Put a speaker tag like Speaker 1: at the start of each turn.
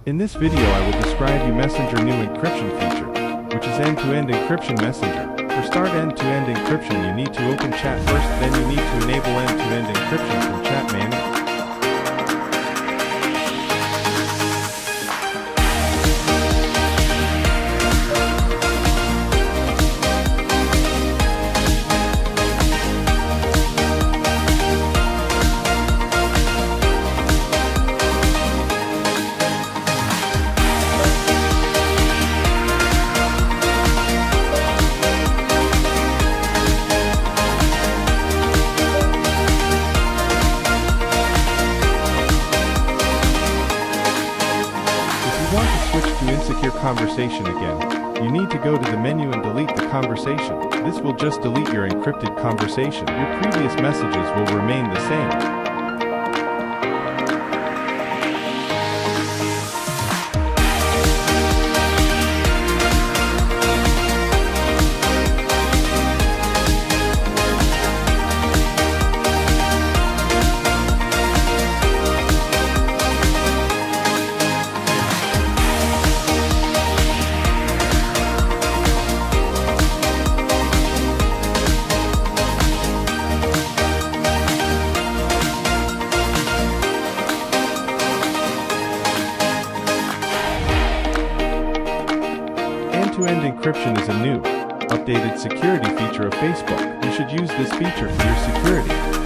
Speaker 1: In this video I will describe you Messenger new encryption feature, which is end-to-end encryption messenger. For start end-to-end encryption you need to open chat first, then you need to enable end-to-end encryption from chat menu. Want to switch to insecure conversation again, you need to go to the menu and delete the conversation. This will just delete your encrypted conversation. Your previous messages will remain the same. End-to-end encryption is a new, updated security feature of Facebook. You should use this feature for your security.